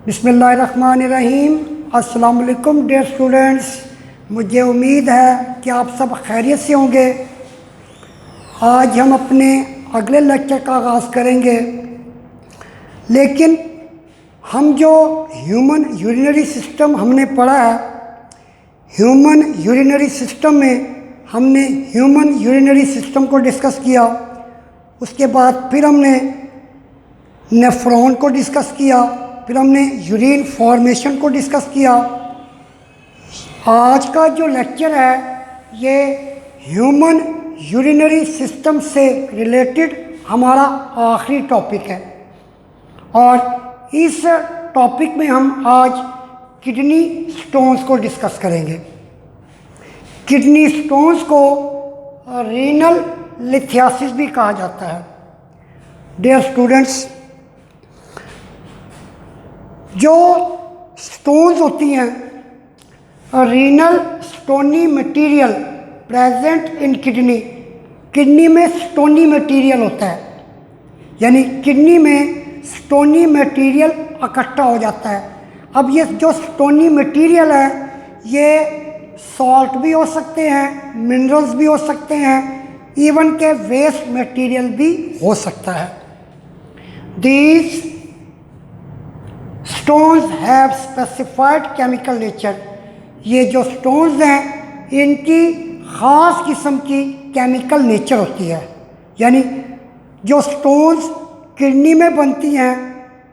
बिस्मिल्लाहिर्रहमानिर्रहीम। अस्सलाम वालेकुम डियर स्टूडेंट्स, मुझे उम्मीद है कि आप सब खैरियत से होंगे। आज हम अपने अगले लेक्चर का आगाज़ करेंगे, लेकिन हम जो ह्यूमन यूरिनरी सिस्टम हमने पढ़ा है, ह्यूमन यूरिनरी सिस्टम में हमने ह्यूमन यूरिनरी सिस्टम को डिस्कस किया। उसके बाद फिर हमने नेफ्रॉन को डिस्कस किया, फिर हमने यूरिन फॉर्मेशन को डिस्कस किया। आज का जो लेक्चर है ये ह्यूमन यूरिनरी सिस्टम से रिलेटेड हमारा आखिरी टॉपिक है, और इस टॉपिक में हम आज किडनी स्टोन्स को डिस्कस करेंगे। किडनी स्टोन्स को रीनल लिथियासिस भी कहा जाता है। डियर स्टूडेंट्स, जो स्टोन्स होती हैं, renal stony material present in kidney, kidney में स्टोनी मटेरियल होता है, यानी किडनी में स्टोनी मटेरियल इकट्ठा हो जाता है। अब ये जो स्टोनी मटेरियल है ये सॉल्ट भी हो सकते हैं, मिनरल्स भी हो सकते हैं, इवन के वेस्ट मटेरियल भी हो सकता है। These stones have specified chemical nature, ये जो स्टोन्स हैं इनकी ख़ास किस्म की केमिकल नेचर होती है, यानी जो स्टोन्स किडनी में बनती हैं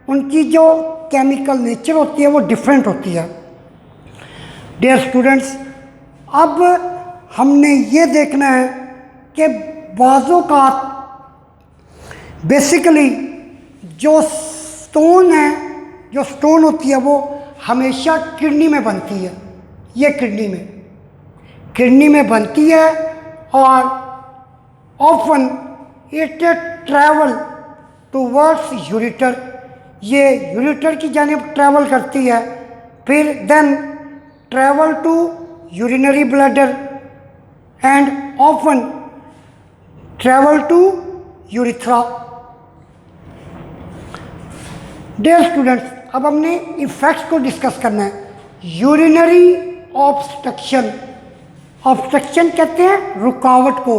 उनकी जो केमिकल नेचर होती है वो डिफरेंट होती है। डियर स्टूडेंट्स, अब हमने ये देखना है कि बाज़ों का बेसिकली जो स्टोन है, जो स्टोन होती है वो हमेशा किडनी में बनती है। ये किडनी में बनती है और often it travel towards ureter, ये यूरेटर की जानिब ट्रैवल करती है, फिर then travel to urinary bladder and often travel to urethra. Dear students, अब हमने इफेक्ट्स को डिस्कस करना है। यूरिनरी ऑब्स्ट्रक्शन, ऑब्स्ट्रक्शन कहते हैं रुकावट को,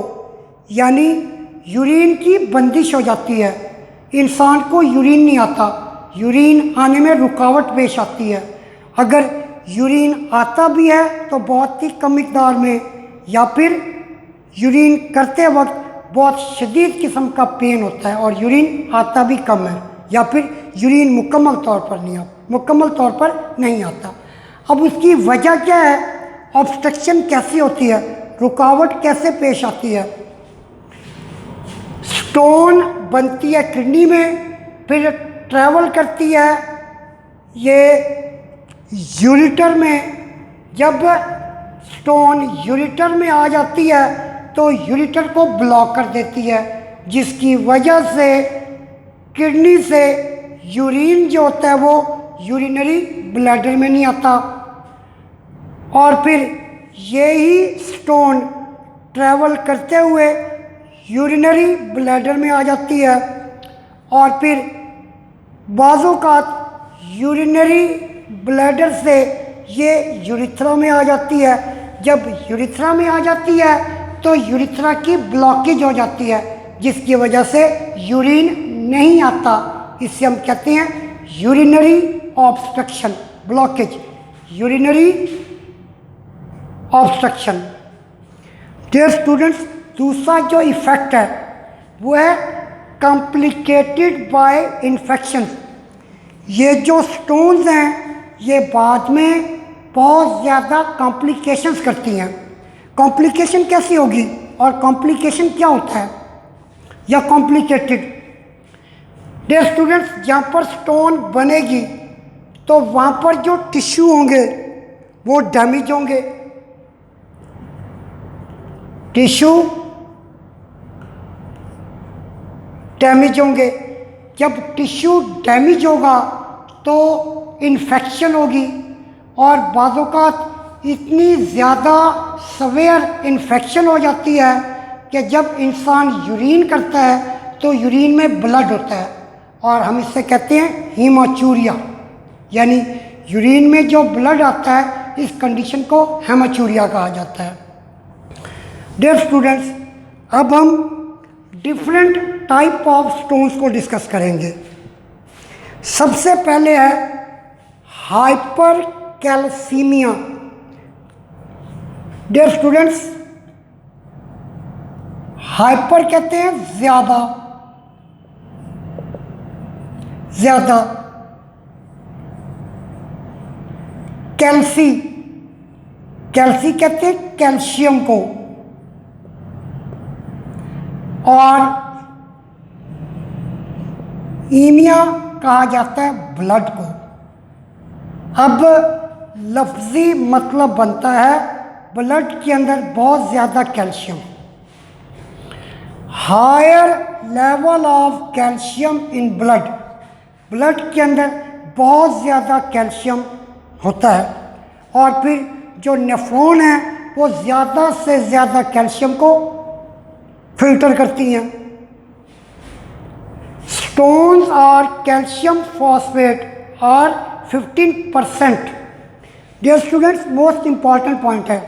यानी यूरिन की बंदिश हो जाती है, इंसान को यूरिन नहीं आता, यूरिन आने में रुकावट पेश आती है। अगर यूरिन आता भी है तो बहुत ही कम मिकदार में, या फिर यूरिन करते वक्त बहुत शदीद किस्म का पेन होता है और यूरिन आता भी कम है, या फिर यूरिन मुकम्मल तौर पर नहीं आता। अब उसकी वजह क्या है, ऑब्स्ट्रक्शन कैसी होती है, रुकावट कैसे पेश आती है। स्टोन बनती है किडनी में, फिर ट्रैवल करती है ये यूरेटर में। जब स्टोन यूरेटर में आ जाती है तो यूरेटर को ब्लॉक कर देती है, जिसकी वजह से किडनी से यूरिन जो होता है वो यूरिनरी ब्लैडर में नहीं आता, और फिर यही स्टोन ट्रैवल करते हुए यूरिनरी ब्लैडर में आ जाती है, और फिर बाज़ों का यूरिनरी ब्लैडर से ये यूरिथ्रा में आ जाती है। जब यूरिथ्रा में आ जाती है तो यूरिथ्रा की ब्लॉकेज हो जाती है, जिसकी वजह से यूरिन नहीं आता। इसे हम कहते हैं urinary obstruction, blockage, urinary obstruction. Dear students, दूसरा जो इफ़ेक्ट है वो है कॉम्प्लिकेटेड बाय इन्फेक्शन। ये जो स्टोन्स हैं ये बाद में बहुत ज़्यादा कॉम्प्लिकेशंस करती हैं। कॉम्प्लिकेशन कैसी होगी और कॉम्प्लिकेशन क्या होता है, या कॉम्प्लिकेटेड। डियर स्टूडेंट्स, जहाँ पर स्टोन बनेगी तो वहाँ पर जो टिश्यू होंगे वो डैमेज होंगे, टिश्यू डैमेज होंगे। जब टिश्यू डैमेज होगा तो इन्फेक्शन होगी, और बाज़ इतनी ज़्यादा सवेयर इन्फेक्शन हो जाती है कि जब इंसान यूरिन करता है तो यूरिन में ब्लड होता है, और हम इससे कहते हैं हीमाचूरिया, यानी यूरिन में जो ब्लड आता है, इस कंडीशन को हेमाचूरिया कहा जाता है। डियर स्टूडेंट्स, अब हम डिफरेंट टाइप ऑफ स्टोन्स को डिस्कस करेंगे। सबसे पहले है hypercalcaemia. Dear students, hyper कहते हैं ज़्यादा, ज़्यादा। कैल्सी, कैल्सी कहते हैं कैल्शियम को, और ईमिया कहा जाता है ब्लड को। अब लफ्ज़ी मतलब बनता है ब्लड के अंदर बहुत ज़्यादा calcium, higher level of calcium in blood, blood के अंदर बहुत ज़्यादा कैल्शियम होता है, और फिर जो नेफ्रॉन है वो ज़्यादा से ज़्यादा कैल्शियम को फिल्टर करती हैं। स्टोन्स और कैल्शियम फॉस्फेट और 15%। Dear students, most important point है।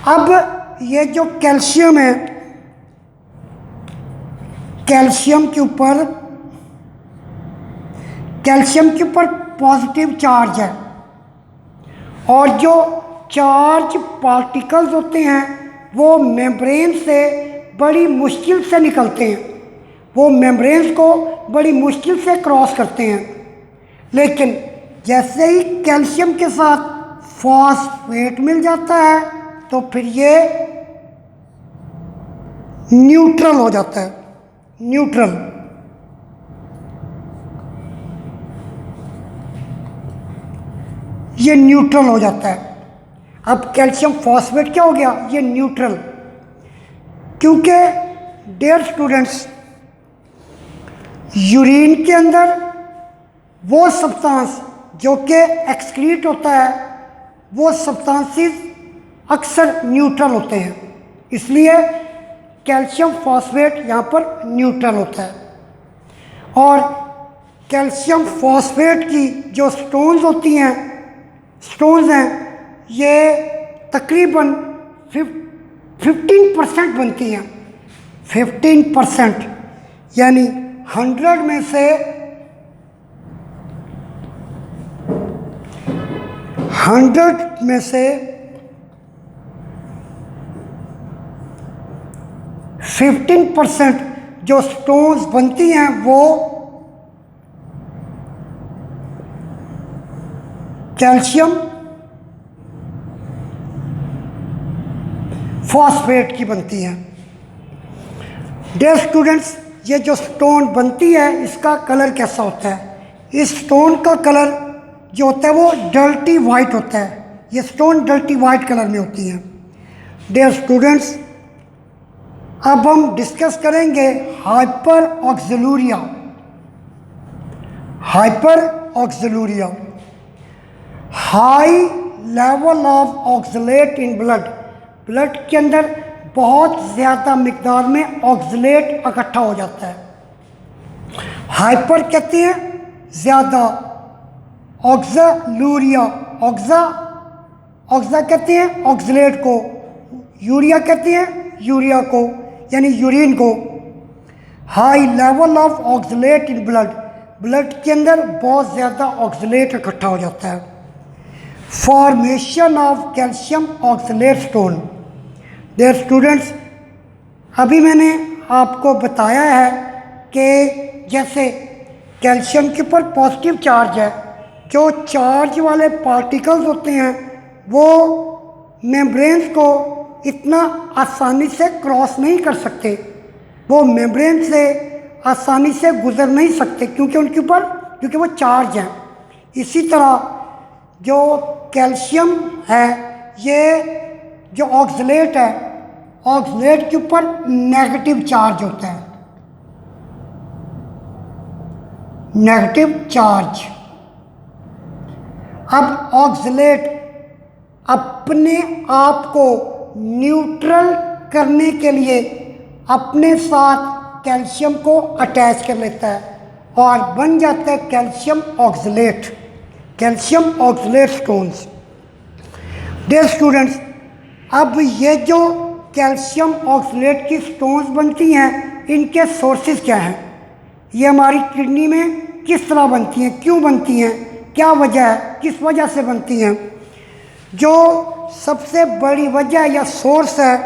अब ये जो कैल्शियम है, कैल्शियम के ऊपर पॉजिटिव चार्ज है, और जो चार्ज पार्टिकल्स होते हैं वो मेम्ब्रेन से बड़ी मुश्किल से निकलते हैं, वो मेम्ब्रेन्स को बड़ी मुश्किल से क्रॉस करते हैं। लेकिन जैसे ही कैल्शियम के साथ फॉस्फेट मिल जाता है तो फिर ये न्यूट्रल हो जाता है, न्यूट्रल। ये न्यूट्रल हो जाता है। अब कैल्शियम फॉस्फेट क्या हो गया? ये न्यूट्रल। क्योंकि डियर स्टूडेंट्स, यूरिन के अंदर वो सब्सटेंस जो कि एक्सक्रीट होता है, वो सब्सटेंसेस अक्सर न्यूट्रल होते हैं, इसलिए कैल्शियम फॉस्फेट यहाँ पर न्यूट्रल होता है। और कैल्शियम फॉस्फेट की जो स्टोन्स हैं, ये तकरीबन 15% बनती हैं। 15%, यानी 100 में से 15% जो स्टोन्स बनती हैं वो कैल्शियम फॉस्फेट की बनती हैं। डियर स्टूडेंट्स, ये जो स्टोन बनती है इसका कलर कैसा होता है? इस स्टोन का कलर जो होता है वो डर्टी वाइट होता है। ये स्टोन डर्टी वाइट कलर में होती हैं। डियर स्टूडेंट्स, अब हम डिस्कस करेंगे hyperoxaluria. Hyperoxaluria, high level of oxalate in blood, blood के अंदर बहुत ज़्यादा मिकदार में ऑक्सलेट इकट्ठा हो जाता है। हाइपर कहते हैं ज़्यादा, ऑक्सलूरिया, ऑक्सा कहते हैं ऑक्सलेट को, यूरिया कहते हैं यूरिया को, यानी यूरिन को। High level of oxalate in blood, blood के अंदर बहुत ज़्यादा ऑक्सलेट इकट्ठा हो जाता है। Formation of calcium oxalate stone. Dear students, अभी मैंने आपको बताया है कि जैसे कैल्शियम के ऊपर पॉजिटिव चार्ज है, जो चार्ज वाले पार्टिकल्स होते हैं वो मेम्ब्रेन्स को इतना आसानी से क्रॉस नहीं कर सकते, वो मेम्ब्रेन से आसानी से गुजर नहीं सकते क्योंकि वो चार्ज हैं। इसी तरह जो कैल्शियम है, ये जो ऑक्सलेट है, ऑक्सलेट के ऊपर नेगेटिव चार्ज होता है, नेगेटिव चार्ज। अब ऑक्सलेट अपने आप को न्यूट्रल करने के लिए अपने साथ कैल्शियम को अटैच कर लेता है और बन जाता है calcium oxalate, calcium oxalate stones. Dear students, अब ये जो कैल्शियम ऑक्सलेट की स्टोन्स बनती हैं, इनके सोर्सेज क्या हैं? ये हमारी किडनी में किस तरह बनती हैं, क्यों बनती हैं, क्या वजह है, किस वजह से बनती हैं? जो सबसे बड़ी वजह या सोर्स है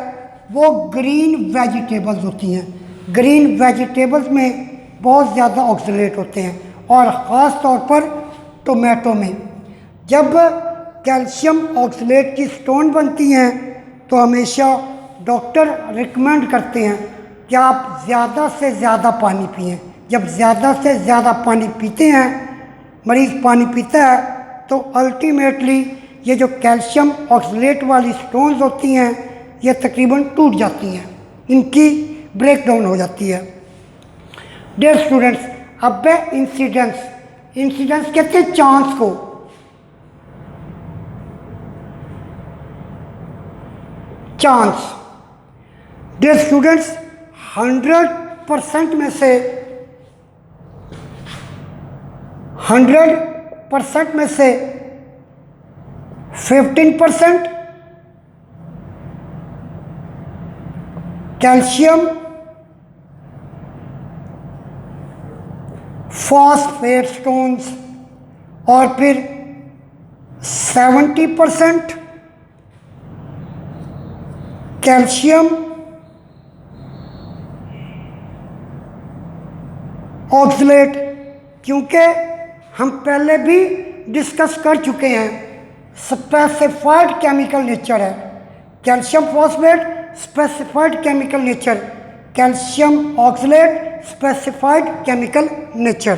वो ग्रीन वेजिटेबल्स होती हैं। ग्रीन वेजिटेबल्स में बहुत ज़्यादा ऑक्सलेट होते हैं और ख़ास तौर पर टोमेटो में। जब कैल्शियम ऑक्सलेट की स्टोन बनती हैं तो हमेशा डॉक्टर रिकमेंड करते हैं कि आप ज़्यादा से ज़्यादा पानी पिएं। जब ज़्यादा से ज़्यादा पानी पीते हैं, मरीज़ पानी पीता है, तो अल्टीमेटली ये जो कैल्शियम ऑक्सलेट वाली स्टोन्स होती हैं ये तकरीबन टूट जाती हैं, इनकी ब्रेक डाउन हो जाती है। डियर स्टूडेंट्स, अब है इंसिडेंस। इंसिडेंस कहते हैं चांस को। चांस, डियर स्टूडेंट्स, 100% में से 100% में से 15% कैल्शियम फॉस्फेट स्टोन्स और फिर 70% कैल्शियम ऑक्सलेट। क्योंकि हम पहले भी डिस्कस कर चुके हैं, स्पेसिफाइड केमिकल नेचर है calcium phosphate, specified chemical nature, calcium oxalate specified chemical nature.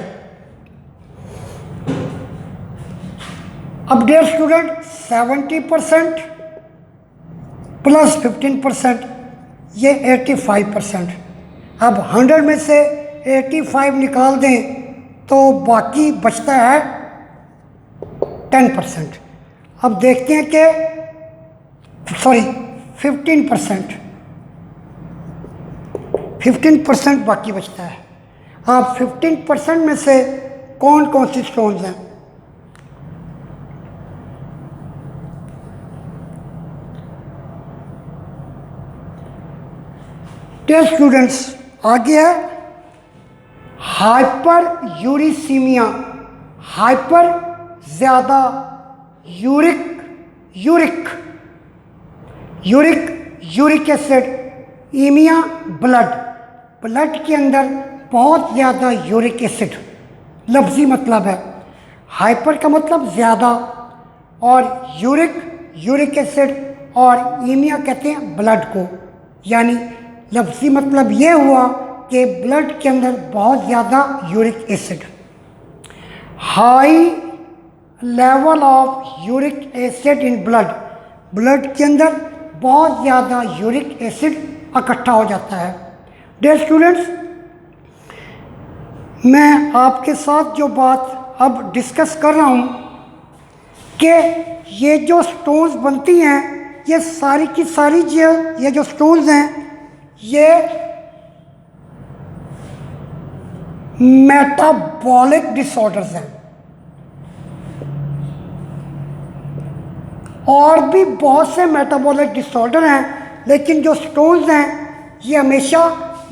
अब डियर स्टूडेंट, 70% प्लस 15% ये 85%। अब 100 में से 85 निकाल दें तो बाकी बचता है 10%। अब देखते हैं कि 15% बाकी बचता है। अब 15% में से कौन कौन सी स्टोन्स हैं? डियर स्टूडेंट्स, आगे है हाइपर यूरिसीमिया। हाइपर ज़्यादा यूरिक एसिड, ईमिया ब्लड के अंदर बहुत ज़्यादा यूरिक एसिड। लफ्ज़ी मतलब है, हाइपर का मतलब ज़्यादा और यूरिक एसिड और ईमिया कहते हैं ब्लड को। यानी लफ्ज़ी मतलब ये हुआ कि ब्लड के अंदर बहुत ज़्यादा uric acid. High level of uric acid in blood के अंदर बहुत ज़्यादा यूरिक एसिड इकट्ठा हो जाता है। डियर स्टूडेंट्स, मैं आपके साथ जो बात अब डिस्कस कर रहा हूँ कि ये जो स्टोन्स बनती हैं, ये सारी की सारी ये जो स्टोन्स हैं ये मेटाबॉलिक डिसऑर्डर्स हैं। और भी बहुत से मेटाबॉलिक डिसऑर्डर हैं, लेकिन जो स्टोन्स हैं ये हमेशा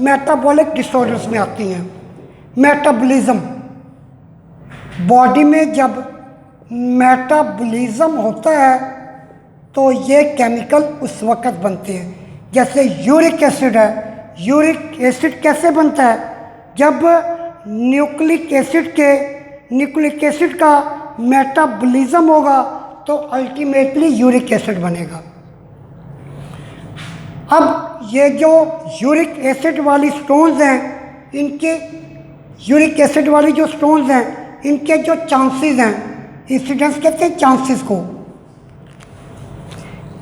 मेटाबॉलिक डिसऑर्डर्स में आती हैं। मेटाबॉलिज्म, बॉडी में जब मेटाबॉलिज्म होता है तो ये केमिकल उस वक़्त बनते हैं। जैसे यूरिक एसिड है, यूरिक एसिड कैसे बनता है? जब न्यूक्लिक एसिड का मेटाबॉलिज्म होगा तो अल्टीमेटली यूरिक एसिड बनेगा। अब ये जो यूरिक एसिड वाली स्टोन्स हैं, इनके यूरिक एसिड वाली जो स्टोन्स हैं, इनके जो चांसेस हैं, इंसिडेंस कहते हैं चांसेस को,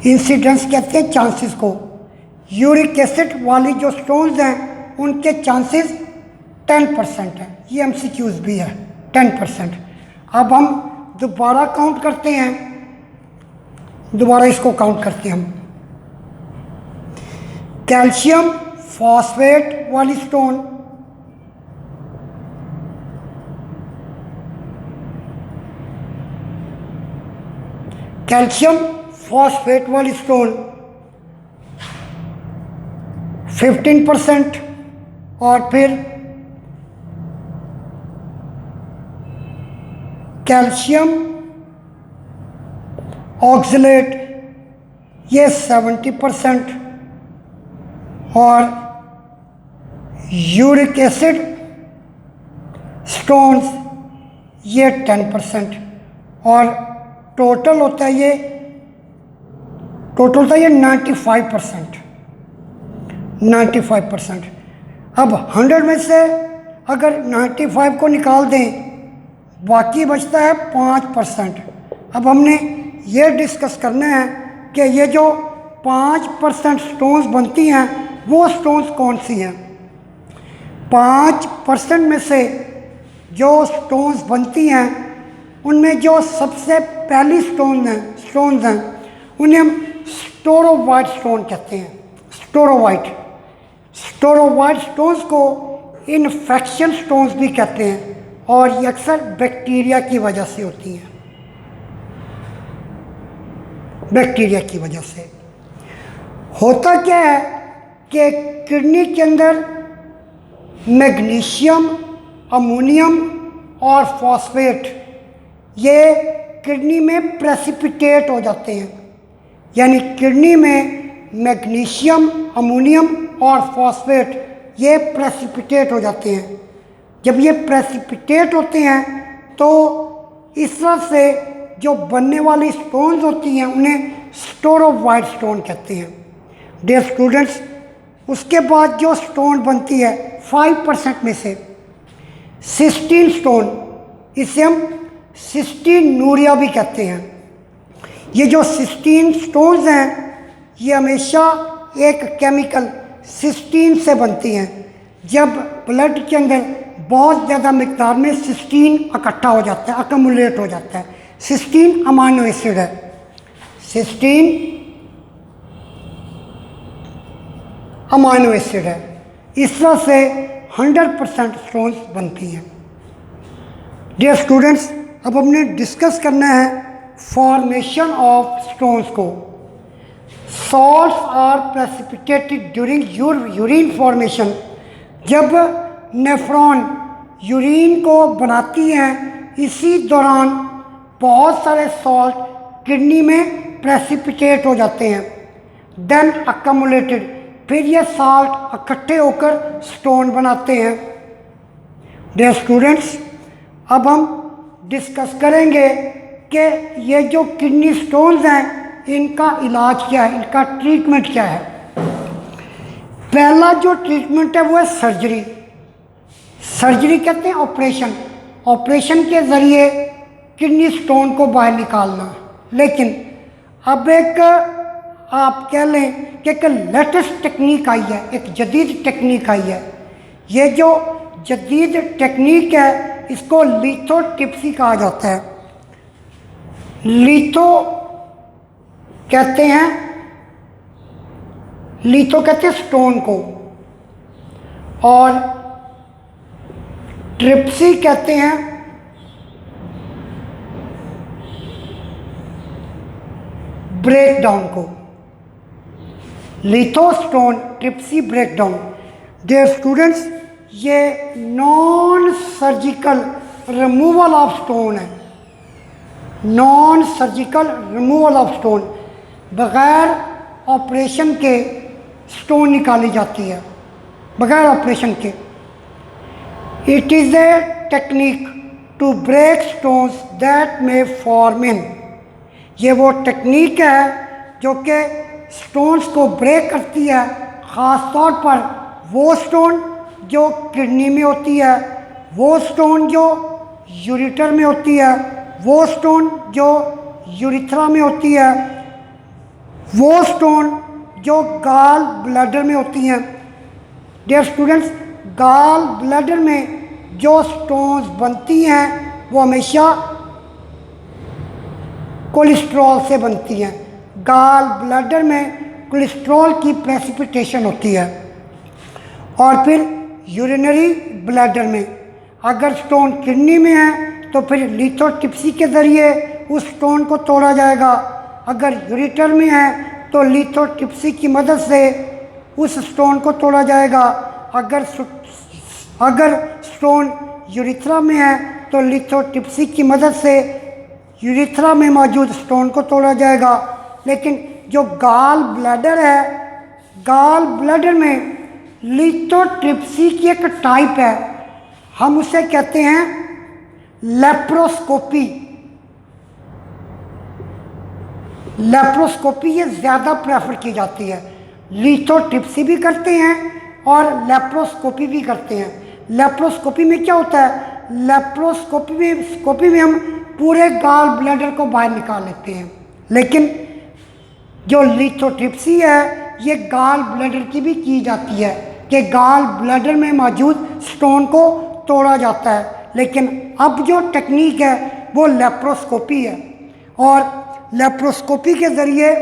इंसिडेंस कहते हैं चांसेस को। यूरिक एसिड वाली जो स्टोन्स हैं उनके चांसेस 10% है। ये MCQs भी है 10%। अब हम दोबारा काउंट करते हैं, दोबारा इसको काउंट करते हैं हम। कैल्शियम फॉस्फेट वाली स्टोन कैल्शियम फॉस्फेट वाली स्टोन 15%, और फिर कैल्शियम ऑक्सलेट ये 70%, और यूरिक एसिड स्टोन्स ये 10%, और टोटल होता है ये 95%। अब 100 में से अगर 95 को निकाल दें, बाकी बचता है 5%। अब हमने ये डिस्कस करना है कि ये जो 5% स्टोन्स बनती हैं वो स्टोन्स कौन सी हैं। 5% में से जो स्टोन्स बनती हैं उनमें जो सबसे पहली स्टोन्स हैं उन्हें हम स्टोरोवाइट स्टोन कहते हैं। स्टोरोवाइट स्टोन्स को इन्फेक्शन स्टोन्स भी कहते हैं, और ये अक्सर बैक्टीरिया की वजह से होती हैं। बैक्टीरिया की वजह से होता क्या है कि किडनी के अंदर मैग्नीशियम, अमोनियम और फॉस्फेट ये किडनी में प्रेसिपिटेट हो जाते हैं। यानी किडनी में मैग्नीशियम, अमोनियम और फॉस्फेट ये प्रेसिपिटेट हो जाते हैं। जब ये प्रेसिपिटेट होते हैं तो इस तरह से जो बनने वाली स्टोन्स होती हैं उन्हें स्टोरोवाइट स्टोन कहते हैं। डियर स्टूडेंट्स, उसके बाद जो स्टोन बनती है 5% में से सिस्टीन स्टोन, इसे हम सिस्टीनूरिया भी कहते हैं। ये जो सिस्टीन स्टोन्स हैं ये हमेशा एक केमिकल सिस्टीन से बनती हैं। जब ब्लड के अंदर बहुत ज़्यादा मिकदार में सिस्टीन इकट्ठा हो जाता है, अकमुलेट हो जाता है। सिस्टीन अमाइनो एसिड है। सिस्टीन अमाइनो एसिड है। इस तरह से 100% स्टोन्स बनती हैं। डियर स्टूडेंट्स, अब हमने डिस्कस करना है फॉर्मेशन ऑफ स्टोन्स को। Salts are precipitated during urine formation. जब नेफ्रॉन यूरिन को बनाती हैं, इसी दौरान बहुत सारे सॉल्ट किडनी में प्रेसिपिटेट हो जाते हैं। देन अकमुलेटेड, फिर ये सॉल्ट इकट्ठे होकर स्टोन बनाते हैं। डियर स्टूडेंट्स, अब हम डिस्कस करेंगे कि ये जो किडनी स्टोन्स हैं इनका इलाज क्या है, इनका ट्रीटमेंट क्या है। पहला जो ट्रीटमेंट है वो है सर्जरी। सर्जरी कहते हैं ऑपरेशन। ऑपरेशन के ज़रिए किडनी स्टोन को बाहर निकालना। लेकिन अब एक आप कह लें कि एक लेटेस्ट टेक्निक आई है, एक जदीद टेक्निक आई है। ये जो जदीद टेक्निक है इसको लिथोट्रिप्सी कहा जाता है। लिथो कहते हैं स्टोन को, और ट्रिप्सी कहते हैं ब्रेकडाउन को। Litho stone, tripsy breakdown. Dear students, ये non surgical removal of stone है। Non surgical removal of stone, बग़ैर ऑपरेशन के स्टोन निकाली जाती है, बग़ैर ऑपरेशन के। It is a technique to break stones that may form in. ये वो टेक्निक है जो कि स्टोन्स को ब्रेक करती है, ख़ास तौर पर वो स्टोन जो किडनी में होती है, वो स्टोन जो यूरेटर में होती है, वो स्टोन जो यूरिथ्रा में होती है, वो स्टोन जो गाल ब्लैडर में होती हैं। डियर स्टूडेंट्स, गाल ब्लैडर में जो स्टोन्स बनती हैं वो हमेशा कोलेस्ट्रॉल से बनती हैं। गाल ब्लैडर में कोलेस्ट्रॉल की प्रेसिपिटेशन होती है। और फिर यूरिनरी ब्लैडर में अगर स्टोन किडनी में है तो फिर लिथोट्रिप्सी के ज़रिए उस स्टोन को तोड़ा जाएगा। अगर यूरेटर में है तो लिथोट्रिप्सी की मदद से उस स्टोन को तोड़ा जाएगा। अगर स्टोन यूरेथ्रा में है तो लिथोट्रिप्सी की मदद से यूरेथ्रा में मौजूद स्टोन को तोड़ा जाएगा। लेकिन जो गॉल ब्लैडर है, गॉल ब्लैडर में लिथोट्रिप्सी की एक टाइप है, हम उसे कहते हैं लेप्रोस्कोपी। लेप्रोस्कोपी ये ज़्यादा प्रेफर की जाती है। लिथोट्रिप्सी भी करते हैं और लेप्रोस्कोपी भी करते हैं। लेप्रोस्कोपी में क्या होता है, लेप्रोस्कोपी में हम पूरे गॉल ब्लैडर को बाहर निकाल लेते हैं, लेकिन जो लिथोट्रिप्सी है ये गॉल ब्लैडर की भी की जाती है कि गॉल ब्लैडर में मौजूद स्टोन को तोड़ा जाता है। लेकिन अब जो टेक्निक है वो लेप्रोस्कोपी है और लेप्रोस्कोपी के ज़रिए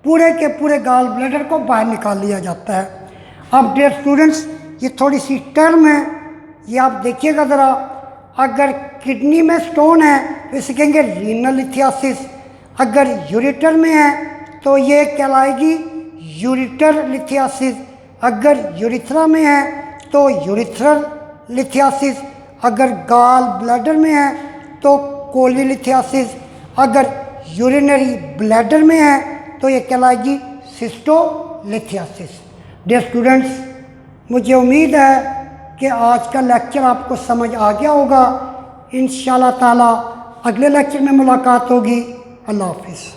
पूरे के पूरे गॉल ब्लैडर को बाहर निकाल लिया जाता है। अब डियर स्टूडेंट्स, ये थोड़ी सी टर्म है, ये आप देखिएगा ज़रा। अगर किडनी में स्टोन है तो इसे कहेंगे रीनल लिथियासिस। अगर यूरेटर में है तो ये कहलाएगी यूरेटर लिथियासिस। अगर यूरेथ्रा में है तो यूरेथ्रल लिथियासिस। अगर गॉल ब्लैडर में है तो कोलीलिथियासिस। अगर यूरिनरी ब्लैडर में है तो ये कहलाएगी सिस्टोलिथियासिस। डियर स्टूडेंट्स, मुझे उम्मीद है कि आज का लेक्चर आपको समझ आ गया होगा। इंशाअल्लाह ताला अगले लेक्चर में मुलाकात होगी। अल्लाह हाफिज़।